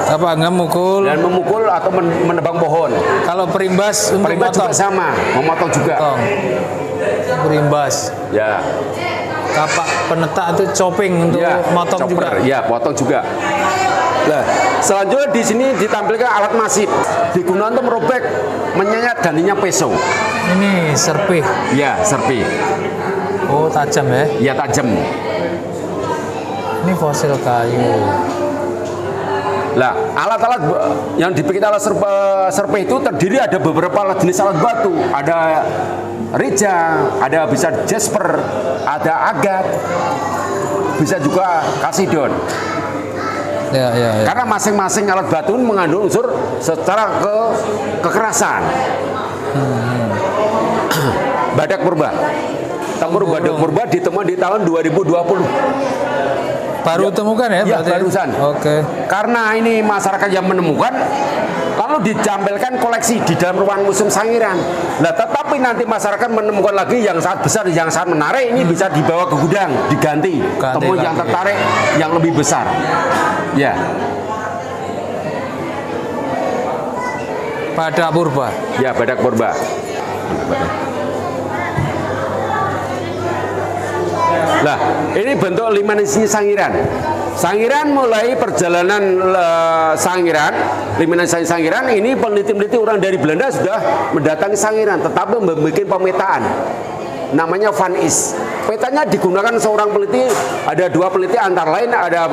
Kapak genggam memukul. Dan memukul atau menebang pohon. Kalau perimbas untuk perimbas juga sama, memotong juga. Perimbas. Ya. Kapak penetak itu chopping untuk motong chopper juga. Ya, potong juga. Nah, selanjutnya di sini ditampilkan alat masif digunakan untuk merobek, menyayat gantinya pisau. Ini serpih. Ya, serpih. Oh, tajam ya? Ya, tajam. Ini fosil kayu. Lah, alat-alat yang dibikin alat serpih itu terdiri ada beberapa jenis alat batu. Ada reja, ada bisa jasper, ada agat, bisa juga kalsedon. Ya. Karena masing-masing alat batu mengandung unsur secara kekerasan. Badak purba. Tempur badak purba ditemukan di tahun 2020. Baru temukan ya? Ya, barusan. Oke. Karena ini masyarakat yang menemukan, lalu ditampilkan koleksi di dalam ruang museum Sangiran. Nah, tetapi nanti masyarakat menemukan lagi yang sangat besar, yang sangat menarik, ini bisa dibawa ke gudang, diganti. Temuan yang tertarik, yang lebih besar. Ya. Badak purba. Ya, badak purba. Nah, ini bentuk liminasi Sangiran. Sangiran mulai perjalanan Sangiran, liminasi Sangiran ini peneliti-peneliti orang dari Belanda sudah mendatangi Sangiran, tetapi membuat pemetaan. Namanya Van Is. Petanya digunakan seorang peneliti, ada dua peneliti antara lain ada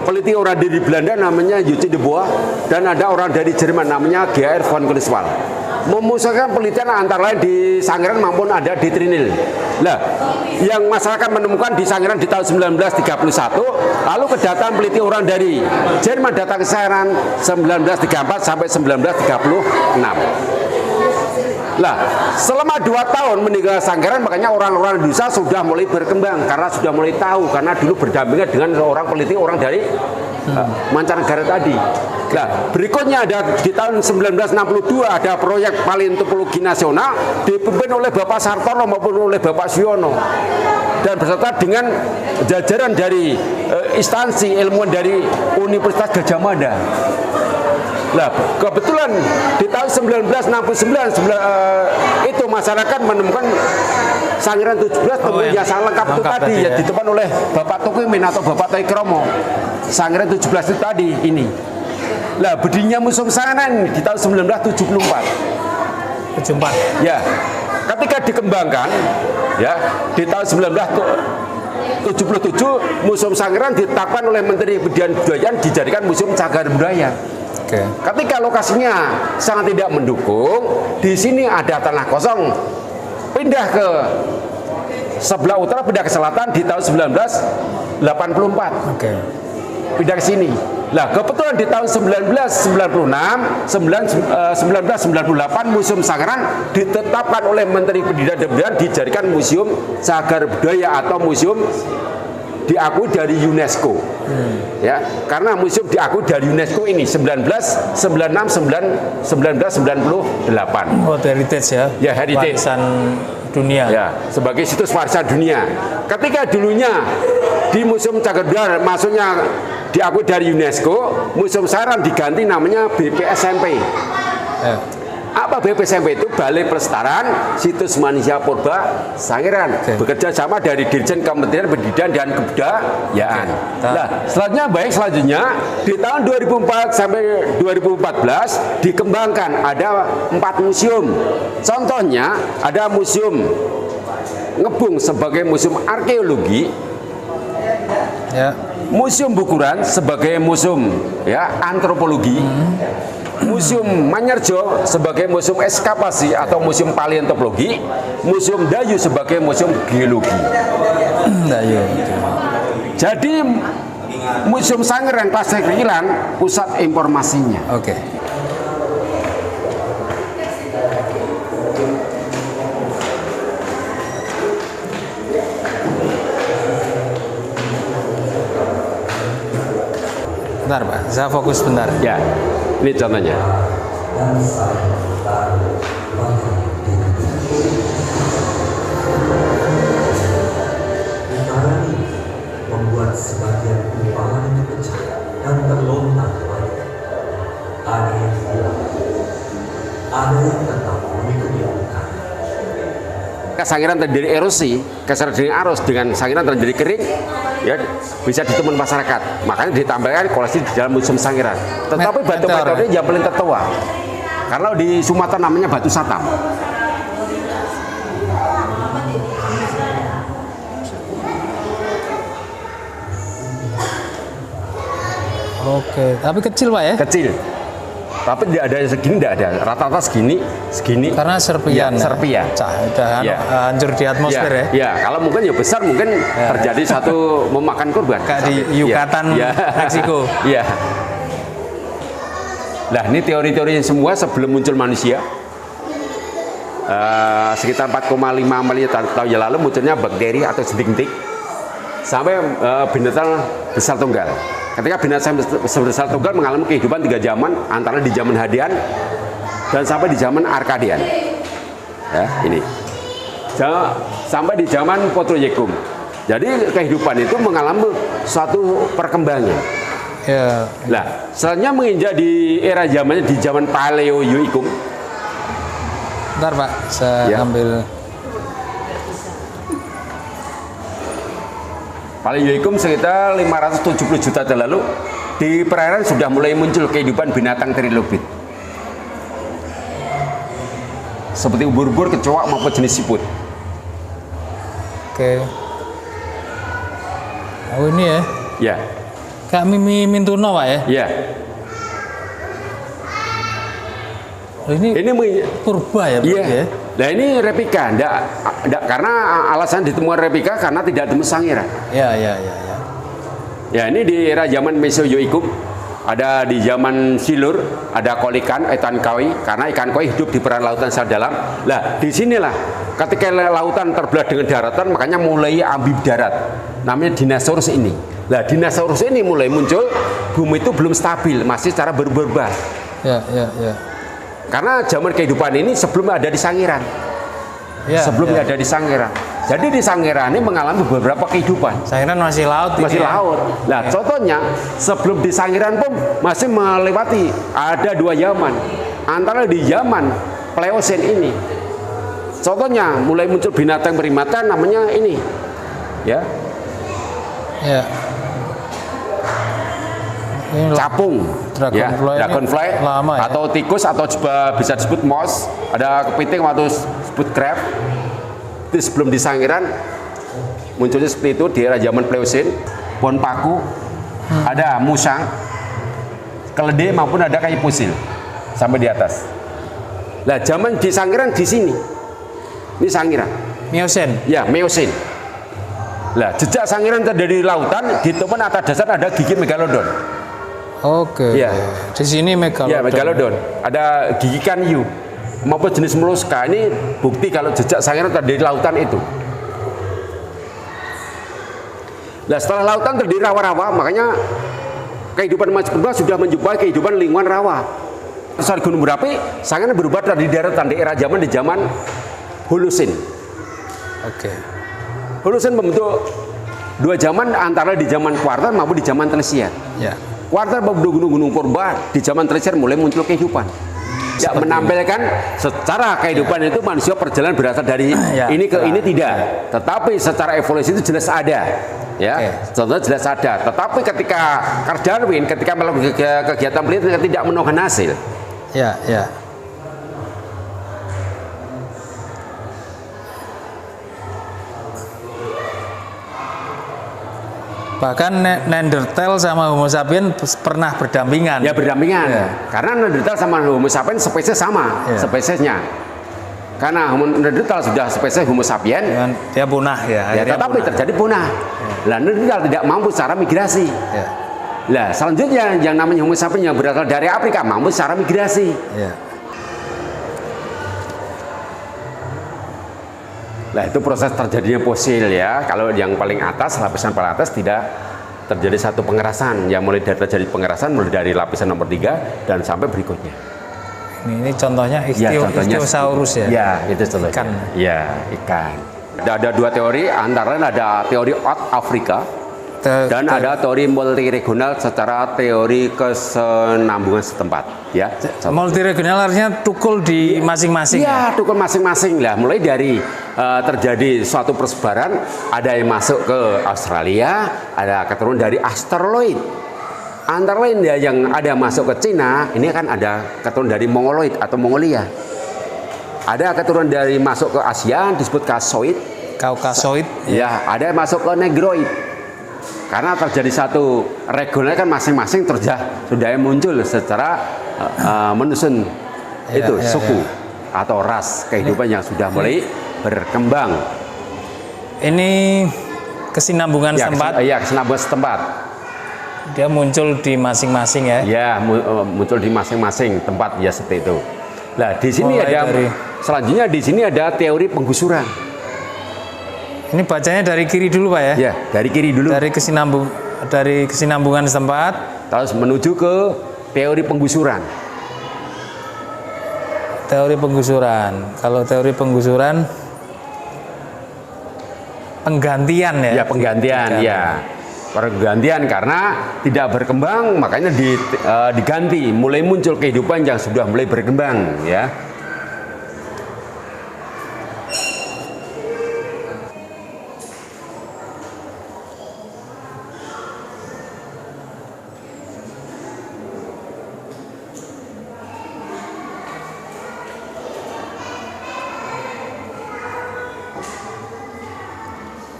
peneliti orang dari Belanda namanya Eugene de Bois dan ada orang dari Jerman namanya Geerg von Griswald. memusatkan penelitian antara lain di Sangiran maupun ada di Trinil. Nah, yang masyarakat menemukan di Sangiran di tahun 1931, lalu kedatangan peneliti orang dari Jerman datang ke Sangiran 1934 sampai 1936. Lah, selama 2 tahun meninggal Sangiran, makanya orang-orang Indonesia sudah mulai berkembang karena sudah mulai tahu, karena dulu berdampingan dengan seorang peneliti orang dari mancanegara tadi. Nah, berikutnya ada di tahun 1962 ada proyek paleontologi nasional dipimpin oleh Bapak Sartono maupun oleh Bapak Siono dan beserta dengan jajaran dari instansi ilmuwan dari Universitas Gadjah Mada. Nah, kebetulan di tahun 1969 itu masyarakat menemukan Sangiran 17 temuan yang sangat lengkap itu tadi ya, ditemukan oleh Bapak Tukimin atau Bapak Toikromo. Sangiran 17 itu tadi ini. Lah, berdirinya Museum Sangiran di tahun 1974. 74. Ya, ketika dikembangkan ya di tahun 1977 Museum Sangiran ditetapkan oleh Menteri Pendidikan dan Kebudayaan dijadikan Museum Cagar Budaya. Ketika lokasinya sangat tidak mendukung, di sini ada tanah kosong, pindah ke sebelah utara, pindah ke selatan di tahun 1984. Pindah ke sini. Lah, kebetulan di tahun 1998 Museum Sangiran ditetapkan oleh Menteri Pendidikan dan Kebudayaan dijadikan Museum Cagar Budaya atau museum diakui dari UNESCO. Ya, karena museum diakui dari UNESCO ini 1998. World Heritage ya. Ya, heritage. Warisan dunia. Ya, sebagai situs warisan dunia. Ketika dulunya di Museum Cagar Budaya maksudnya diakui dari UNESCO, Museum Sangiran diganti namanya BPSMP. Ya. Apa BPSMP itu? Balai Pelestarian Situs Manusia Purba Sangiran. Bekerja sama dari Dirjen Kementerian Pendidikan dan Kebudayaan. Nah, selanjutnya di tahun 2004 sampai 2014 dikembangkan ada 4 museum. Contohnya ada Museum Ngebung sebagai museum arkeologi. Ya. Museum Bukuran sebagai museum ya antropologi. Museum Manyarjo sebagai museum ekskavasi atau museum paleontologi, Museum Dayu sebagai museum geologi. Dayu. Jadi Museum Sangiran Klaster Krikilan pusat informasinya. Oke. Bentar, Pak. Saya fokus bentar. Ya, ini contohnya. Membuat sebagian kumparan itu pecah dan terlontar ke langit. Ada yang hilang, ada yang tetap mengikuti angka. Sangiran terjadi erosi, terjadi arus dengan Sangiran terjadi kering, ya bisa ditemukan masyarakat. Makanya ditambahkan koleksi di dalam Museum Sangiran. Tetapi batu-batu ini yang paling tertua. Karena di Sumatera namanya batu satam. Oke, tapi kecil Pak ya? Kecil. Tapi tidak ada segini, tidak ada. Rata-rata segini. Karena serpian. Ya, serpian. Udah hancur di atmosfer ya. Ya, kalau mungkin ya besar mungkin terjadi satu memakan korban. Kayak di Yucatan, Meksiko. Iya. Nah, ini teori-teori semua sebelum muncul manusia. Sekitar 4,5 miliar tahun yang lalu munculnya bakteri atau jentik-jentik sampai binatang besar tunggal. Ketika binatang besar tunggal mengalami kehidupan 3 zaman, antara di zaman Hadian dan sampai di zaman Arkadian. Ya, ini. Sampai di zaman Proterozoikum. Jadi kehidupan itu mengalami suatu perkembangan. Ya. Nah, selanjutnya menginjak di era zamannya di zaman Paleozoikum. Bentar Pak, saya ambil. Paleozoikum sekitar 570 juta tahun lalu di perairan sudah mulai muncul kehidupan binatang trilobit seperti ubur-ubur, kecoa maupun jenis siput. Oke. Oh ini ya? Ya. Kayak Mimi Minturno Pak ya? Ya. Ini purba ya, Pak? Iya. Ya? Nah ini replika, enggak, karena alasan ditemukan replika karena tidak temu Sangiran. Ya. Ya ini di era zaman Mesozoikum, ada di zaman Silur, ada kolikan, ikan koi, karena ikan koi hidup di perairan lautan sangat dalam. Lah disinilah ketika lautan terbelah dengan daratan, makanya mulai ambil darat, namanya dinosaurus ini. Lah dinosaurus ini mulai muncul, bumi itu belum stabil, masih secara berubah-ubah. Ya. Karena zaman kehidupan ini sebelum ada di Sangiran. Sebelumnya ada di Sangiran. Jadi di Sangiran ini mengalami beberapa kehidupan. Sangiran masih laut. Masih laut. Nah, contohnya sebelum di Sangiran pun masih melewati ada 2 zaman. Antara di zaman Pleosen ini. Contohnya mulai muncul binatang primata namanya ini. Ya. Capung, dragonfly, atau tikus atau juga bisa disebut mouse, ada kepiting atau disebut crab. Itu sebelum di Sangiran munculnya seperti itu di era zaman Pleosen. Pohon paku, ada musang, keledai maupun ada kayu fosil sampai di atas. Nah zaman di Sangiran di sini, ini Sangiran. Miocene. Ya Miocene. Lah jejak Sangiran terjadi di lautan, di tepi atas dasar ada gigi megalodon. Oke. Ya. Di sini megalodon. Ya, megalodon. Ada gigi ikan hiu maupun jenis moluska. Ini bukti kalau jejak Sangiran terjadi di lautan itu. Nah, setelah lautan terdiri rawa-rawa, makanya kehidupan manusia purba sudah menjumpai kehidupan lingkungan rawa. Saat gunung berapi, Sangiran berubah dari daratan di era zaman Holosen. Oke. Holosen membentuk 2 zaman antara di zaman kuarter maupun di zaman tersier. Ya. Kuarter gunung-gunung purba di zaman tersier mulai muncul kehidupan. Ya, menampilkan secara kehidupan itu manusia perjalanan berasal dari ini ke ini tidak. Tetapi secara evolusi itu jelas ada. Ya, contohnya jelas ada. Tetapi ketika Carl Darwin ketika melakukan kegiatan penelitian tidak menemukan hasil. Ya. Bahkan Neanderthal sama Homo sapiens pernah berdampingan. Ya berdampingan. Ya. Karena Neanderthal sama Homo sapiens spesies sama, spesiesnya. Karena Neanderthal sudah spesies Homo sapiens, dia punah ya. Tetapi terjadi punah. Lah Neanderthal tidak mampu secara migrasi. Ya. Lah selanjutnya yang namanya Homo sapiens yang berasal dari Afrika mampu secara migrasi. Ya. Nah itu proses terjadinya fosil ya. Kalau yang paling atas, lapisan paling atas tidak terjadi satu pengerasan. Yang mulai dari terjadi pengerasan mulai dari lapisan nomor 3 dan sampai berikutnya. Ini contohnya Ichthyosaurus ya? Ya, itu contohnya. Ikan. Ya, ikan. Ada 2 teori, antara lain ada teori Out Afrika dan ada teori multiregional secara teori kesenambungan setempat. Ya. Multiregional artinya tukul di masing-masing. Ya, tukul masing-masing lah. Mulai dari terjadi suatu persebaran, ada yang masuk ke Australia, ada keturunan dari asteroid. Antara lain ya yang ada masuk ke Cina, ini kan ada keturunan dari Mongoloid atau Mongolia. Ada keturunan dari masuk ke Asia disebut Kaukasoid. Ya, ada yang masuk ke Negroid. Karena terjadi satu regional kan masing-masing sudah muncul secara menyusun suku atau ras kehidupan yang sudah mulai berkembang. Ini kesinambungan setempat. Iya, kesinambungan setempat. Dia muncul di masing-masing ya. Ya, muncul di masing-masing tempat ya seperti itu. Nah, di sini selanjutnya di sini ada teori penggusuran. Ini bacanya dari kiri dulu Pak ya? Ya, dari kiri dulu. Dari kesinambungan setempat. Terus menuju ke teori penggusuran. Teori penggusuran. Kalau teori penggusuran, penggantian ya? Ya, penggantian. Ya. Pergantian karena tidak berkembang, makanya diganti. Mulai muncul kehidupan yang sudah mulai berkembang, ya.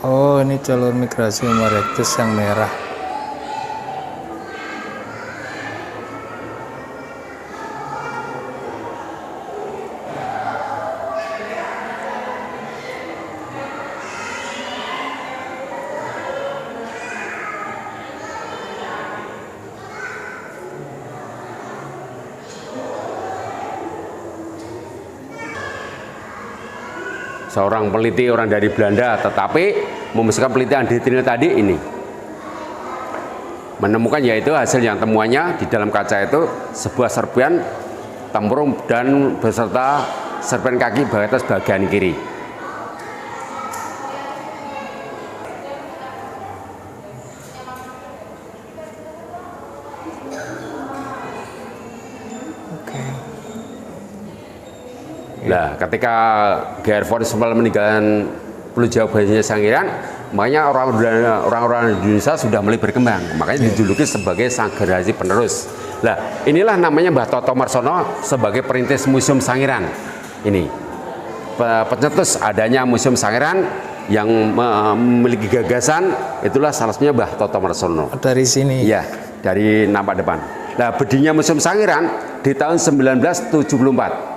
Oh, ini jalur migrasi Homo erectus yang merah. seorang peneliti orang dari Belanda, tetapi memusnahkan penelitian Detrine tadi ini menemukan yaitu hasil yang temuannya di dalam kaca itu sebuah serpian tempurung dan beserta serpian kaki batas bagian kiri. Nah, ketika Geir von Schemmel meninggalkan Pulau Jawa Banyuwangi Sangiran, makanya orang-orang Indonesia sudah mulai berkembang, makanya dijuluki sebagai sang generasi penerus. Nah, inilah namanya Mbah Toto Marsono sebagai perintis Museum Sangiran. Ini pencetus adanya Museum Sangiran yang memiliki gagasan, itulah salah satunya Mbah Toto Marsono. Dari sini. Ya, dari nampak depan. Nah, berdirinya Museum Sangiran di tahun 1974.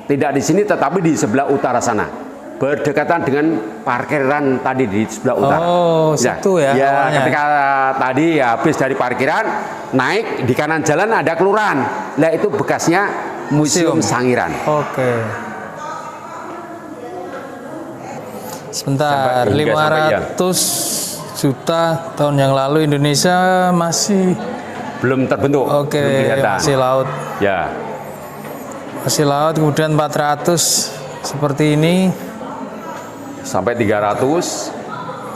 Tidak di sini tetapi di sebelah utara sana, berdekatan dengan parkiran tadi di sebelah utara. Oh, situ ya. Ya, awalnya. ketika tadi habis dari parkiran naik di kanan jalan ada kelurahan. Nah, itu bekasnya Museum Sangiran. Oke. Sebentar, Sampai- hingga sampai 500 juta tahun yang lalu Indonesia masih Belum terbentuk. oke, belum kelihatan. masih laut. Ya, Masih laut, kemudian 400 seperti ini, sampai 300,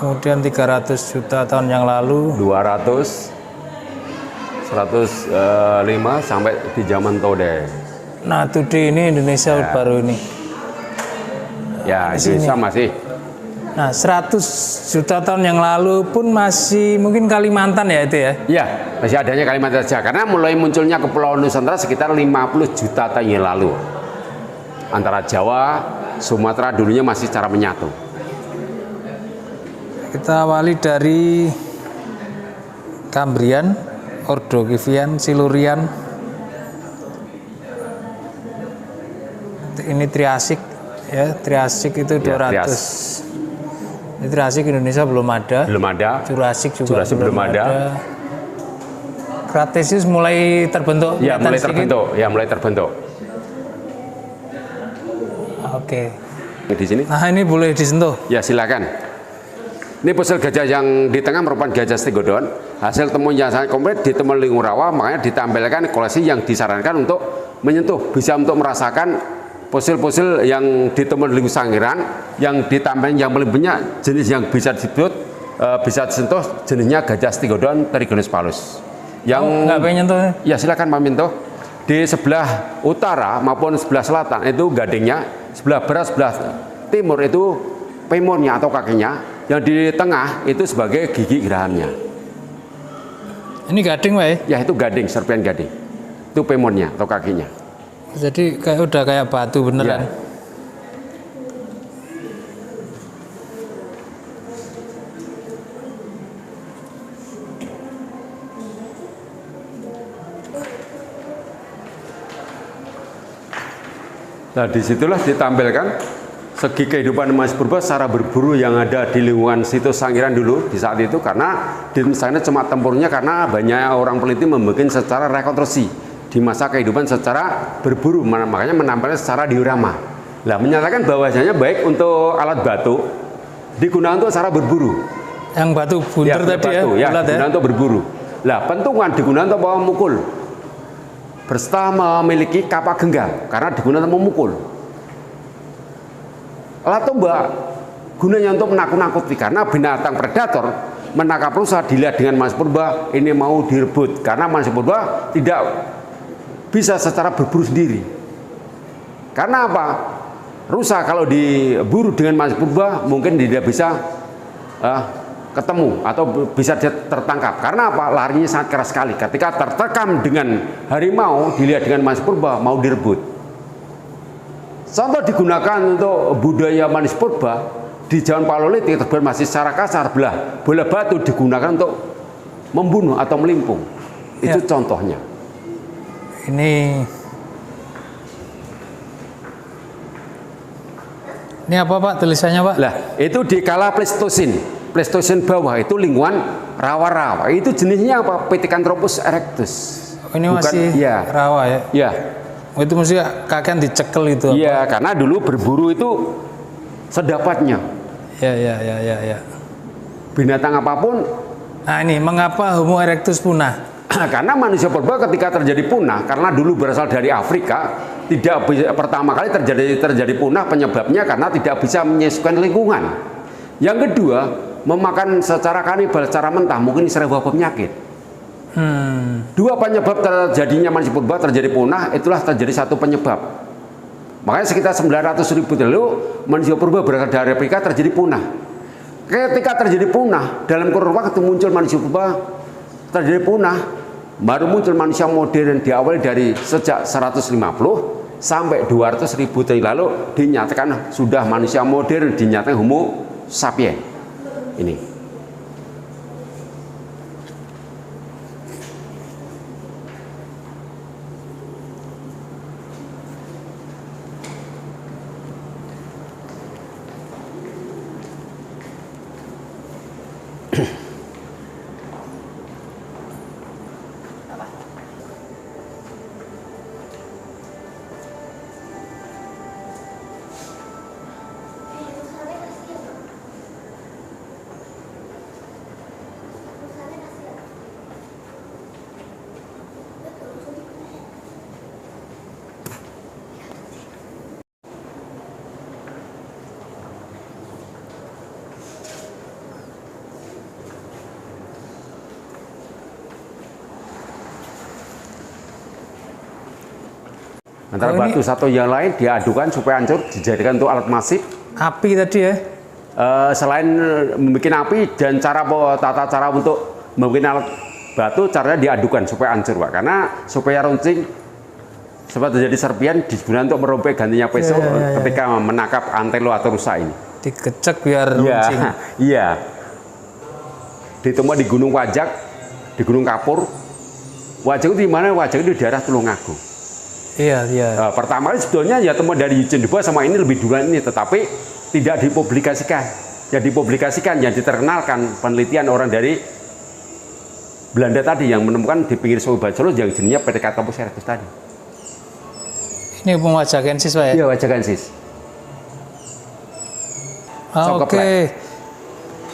kemudian 300 juta tahun yang lalu. 200, 105 sampai di zaman Tode. Nah, today ini Indonesia baru ini. Ya, Di sini. Indonesia masih. Nah, 100 juta tahun yang lalu pun masih mungkin Kalimantan ya itu ya. Ya, masih adanya Kalimantan saja. Karena mulai munculnya Kepulauan Nusantara sekitar 50 juta tahun yang lalu. Antara Jawa, Sumatera dulunya masih secara menyatu. Kita awali dari Kambrian, Ordogivian, Silurian. Ini Triasik ya, Triasik itu 200. Ini Triasik Indonesia belum ada. Belum ada. Jurassic juga Jurassic belum ada. Kretasius mulai terbentuk. Ya, kelihatan mulai sedikit. terbentuk. Ya, mulai terbentuk. Oke. Di sini. Nah, ini boleh disentuh. Ya, silakan. Ini fosil gajah yang di tengah merupakan gajah Stegodon. Hasil temuan yang sangat komplit di Temenggung Rawa, makanya ditampilkan koleksi yang disarankan untuk menyentuh, bisa untuk merasakan fosil-fosil yang ditemukan di Sangiran, yang ditampilkan yang paling banyak jenis yang bisa disebut bisa disentuh jenisnya gajah Stegodon Trigonus palus. Yang Nggak pengen nyentuh. ya silakan Pak Minto. Di sebelah utara maupun sebelah selatan itu gadingnya, sebelah barat sebelah timur itu femornya atau kakinya, yang di tengah itu sebagai gigi gerahamnya. Ini gading, Pak. Ya itu gading, serpian gading. Itu femornya atau kakinya. Jadi kayak udah kayak batu beneran. Ya. Nah, disitulah ditampilkan segi kehidupan Mas Purba secara berburu yang ada di lingkungan situs Sangiran dulu di saat itu, karena di sana cuma tempurnya karena banyak orang peneliti membuat secara rekonstruksi di masa kehidupan secara berburu, makanya menampilkan secara diorama. Nah, menyatakan bahwasanya baik untuk alat batu digunakan untuk cara berburu. Yang batu bunter tadi batu, ya, bulat ya. digunakan untuk berburu. Lah, pentungan digunakan untuk memukul. Berserta memiliki kapak genggam karena digunakan untuk memukul. Alat tombak gunanya untuk menakut-nakuti, karena binatang predator menangkap rusa dilihat dengan Mas Purba ini mau direbut, karena Mas Purba tidak bisa secara berburu sendiri. Karena apa? Rusa kalau diburu dengan Mas Purba mungkin tidak bisa ketemu atau bisa tertangkap. Karena apa? Larinya sangat keras sekali. Ketika tertekam dengan harimau, dilihat dengan Mas Purba mau direbut. Contoh digunakan untuk budaya Mas Purba di zaman Paleolitik terbuat masih secara kasar, bola batu digunakan untuk membunuh atau melimpung. Itu contohnya. Ini apa Pak tulisannya Pak? Lah, itu di kala Pleistosen. Pleistosen bawah itu lingkungan rawa-rawa. Itu jenisnya apa? Pithecanthropus erectus. Ini masih ya. rawa ya? Ya. Oh, itu mesti kakian dicekel itu. Iya, karena dulu berburu itu sedapatnya. Ya. Binatang apapun. Nah ini mengapa Homo erectus punah? Karena manusia purba ketika terjadi punah, karena dulu berasal dari Afrika, tidak bisa, pertama kali terjadi punah penyebabnya karena tidak bisa menyesuaikan lingkungan. Yang kedua, memakan secara kanibal, secara mentah, mungkin sering bawa penyakit. Dua penyebab terjadinya manusia purba terjadi punah, itulah terjadi satu penyebab. Makanya sekitar 900.000 lalu manusia purba berasal dari Afrika terjadi punah. Ketika terjadi punah, dalam kurun waktu muncul manusia purba terjadi punah, baru muncul manusia modern diawali dari sejak 150 sampai 200.000 tahun lalu dinyatakan sudah manusia modern, dinyatakan Homo sapiens. Ini. Antara batu satu yang lain diadukan supaya hancur, dijadikan untuk alat masif. Api tadi ya? Selain membuat api dan tata cara untuk membuat alat batu, caranya diadukan supaya hancur, Pak. Karena supaya runcing, supaya terjadi serpian, digunakan untuk merobek gantinya peso ketika menangkap antelo atau rusa ini. Dikecek biar runcing. Iya. Ditemukan di Gunung Wajak, di Gunung Kapur. Wajak itu di mana? Wajak itu di daerah Tulungagung. Iya. Nah, pertama kali sebetulnya ya temuan dari Eugene Dubois sama ini lebih duluan ini, tetapi tidak dipublikasikan. Yang dipublikasikan, yang diterkenalkan penelitian orang dari Belanda tadi yang menemukan di pinggir Sungai Bacolod yang jenisnya Pedicatopus erectus tadi. Ini Homo wajakensis, Pak ya? Iya, wajakensis. Oke.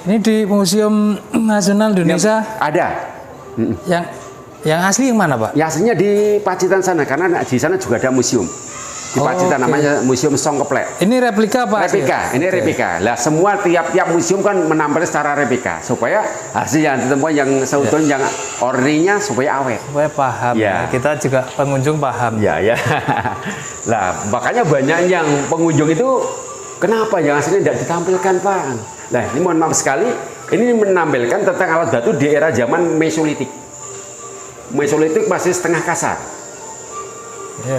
Ini di Museum Nasional Indonesia ada. Yang asli yang mana, Pak? Ya aslinya di Pacitan sana, karena di sana juga ada museum. Di Pacitan namanya Museum Songkeplek. Ini replika Pak? Replika, ini replika. Lah semua tiap museum kan menampilkan secara replika supaya hasil yang ditemukan yang sebetulnya yang orinya supaya awet. Supaya paham. Ya. Kita juga pengunjung paham. Ya. Lah makanya banyak yang pengunjung itu kenapa yang aslinya tidak ditampilkan, Pak? Nah ini mohon maaf sekali, ini menampilkan tentang alat batu di era zaman Mesolitik. Mesolitik masih setengah kasar.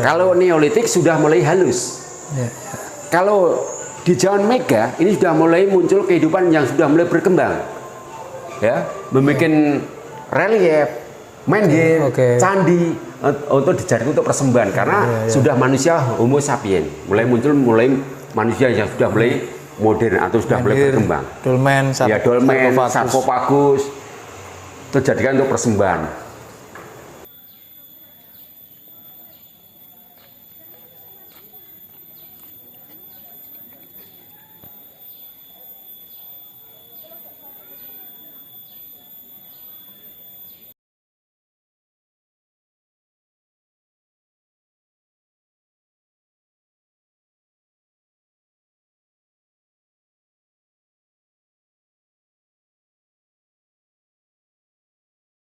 Kalau Neolitik sudah mulai halus. Kalau di zaman Mega ini sudah mulai muncul kehidupan yang sudah mulai berkembang. Ya, membuat relief, main game, candi untuk dijadikan untuk persembahan karena sudah manusia Homo sapiens mulai muncul, manusia yang sudah mulai modern atau sudah mulai berkembang. Dolmen, sarkofagus, terjadikan untuk persembahan.